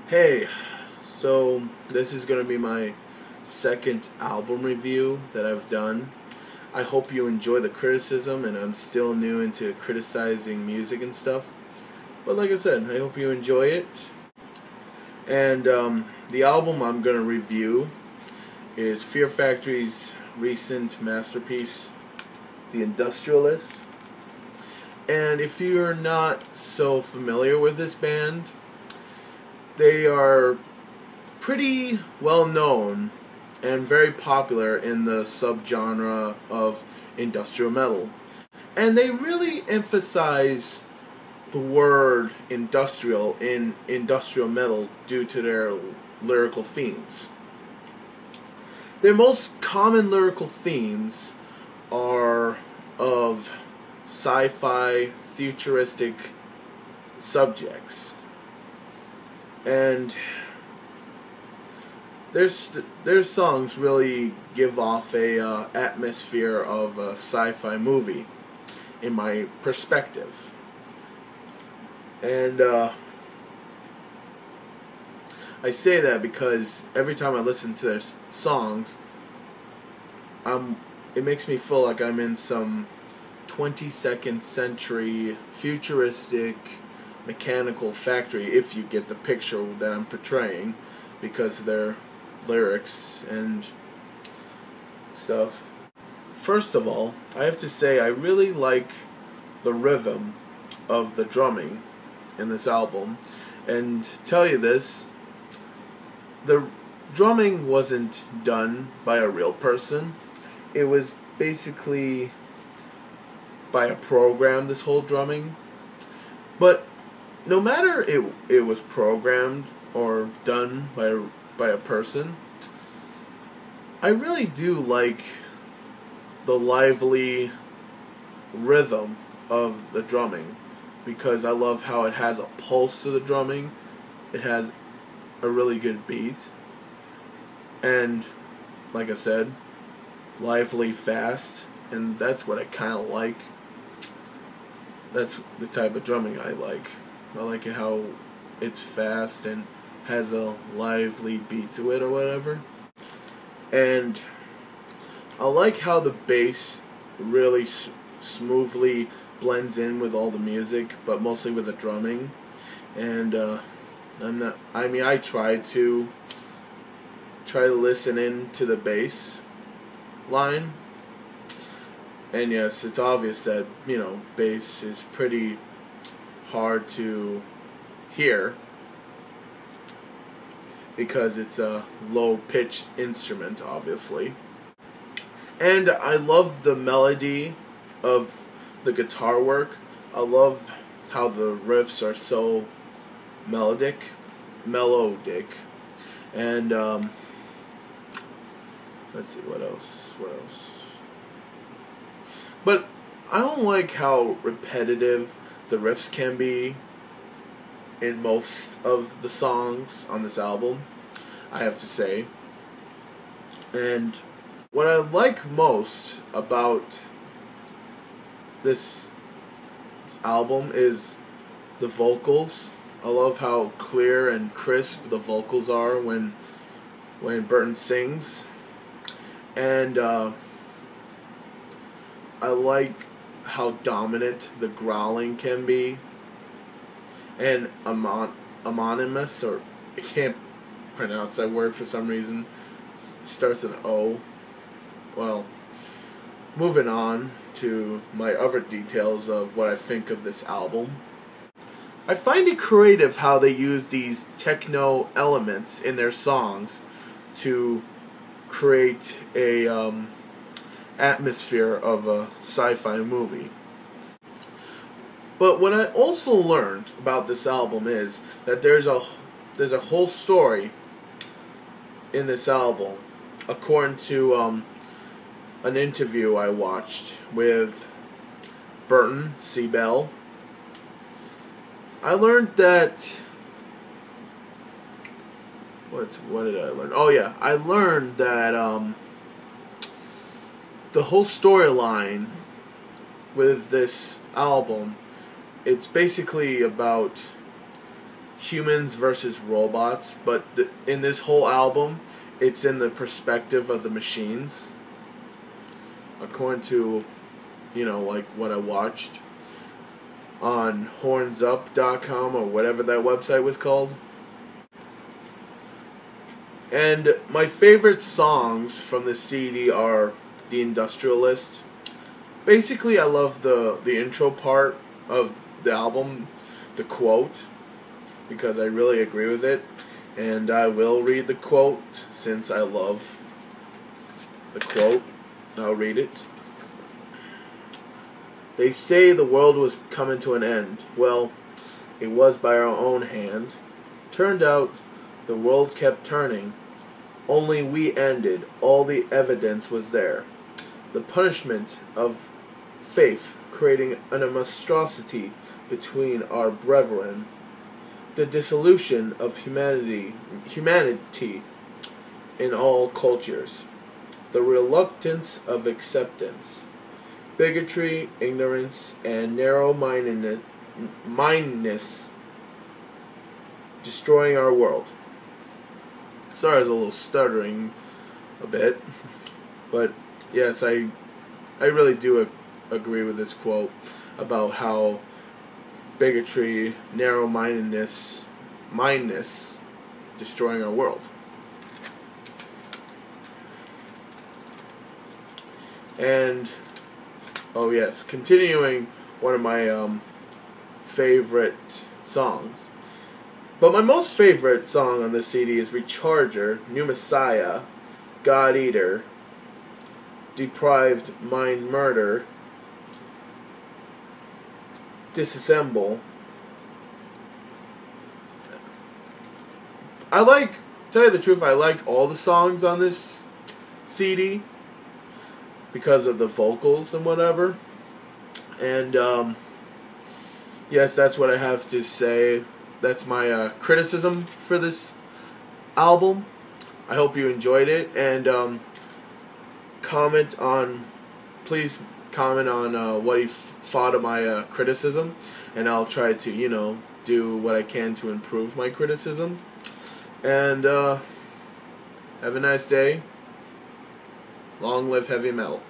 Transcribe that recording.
Hey, so this is going to be my second album review that I've done. I hope you enjoy the criticism, and I'm still new into criticizing music and stuff. But like I said, I hope you enjoy it. And the album I'm going to review is Fear Factory's recent masterpiece, The Industrialist. And if you're not so familiar with this band, they are pretty well known and very popular in the subgenre of industrial metal. And they really emphasize the word industrial in industrial metal due to their lyrical themes. Their most common lyrical themes are of sci-fi futuristic subjects. And their songs really give off a atmosphere of a sci-fi movie, in my perspective. And I say that because every time I listen to their songs, it makes me feel like I'm in some 22nd century futuristic mechanical factory, if you get the picture that I'm portraying, because of their lyrics and stuff. First of all, I have to say I really like the rhythm of the drumming in this album. And to tell you this, the drumming wasn't done by a real person. It was basically by a program, this whole drumming. But no matter it was programmed or done by a person, I really do like the lively rhythm of the drumming, because I love how it has a pulse to the drumming. It has a really good beat, and like I said, lively, fast, and that's what I kind of like. That's the type of drumming I like. I like it how it's fast and has a lively beat to it or whatever. And I like how the bass really smoothly blends in with all the music, but mostly with the drumming. And I try to listen in to the bass line. And yes, it's obvious that, bass is pretty hard to hear because it's a low-pitched instrument, obviously. And I love the melody of the guitar work. I love how the riffs are so melodic. And let's see, what else? But I don't like how repetitive the riffs can be in most of the songs on this album, I have to say. And what I like most about this album is the vocals. I love how clear and crisp the vocals are when Burton sings. And I like how dominant the growling can be. And anonymous, or I can't pronounce that word for some reason. It starts with an O. Well, moving on to my other details of what I think of this album. I find it creative how they use these techno elements in their songs to create a atmosphere of a sci-fi movie. But what I also learned about this album is that there's a whole story in this album, according to an interview I watched with Burton C. Bell. I learned that what did I learn? Oh yeah, I learned that the whole storyline with this album, it's basically about humans versus robots, but in this whole album, it's in the perspective of the machines. According to, like what I watched on hornsup.com or whatever that website was called. And my favorite songs from the CD are The Industrialist. Basically, I love the intro part of the album, the quote, because I really agree with it. And I will read the quote since I love the quote. I'll read it. They say the world was coming to an end. Well, it was by our own hand. Turned out the world kept turning. Only we ended. All the evidence was there. The punishment of faith, creating an monstrosity between our brethren. The dissolution of humanity in all cultures. The reluctance of acceptance. Bigotry, ignorance, and narrow-mindedness destroying our world. Sorry, I was a little stuttering a bit, but yes, I really do agree with this quote about how bigotry, narrow-mindedness destroying our world. And oh yes, continuing one of my favorite songs. But my most favorite song on this CD is Recharger, New Messiah, God Eater, Deprived Mind Murder, Disassemble. Tell you the truth, I like all the songs on this CD because of the vocals and whatever. And yes, that's what I have to say. That's my criticism for this album. I hope you enjoyed it, and please comment on what you thought of my criticism, and I'll try to do what I can to improve my criticism. And have a nice day. Long live heavy metal.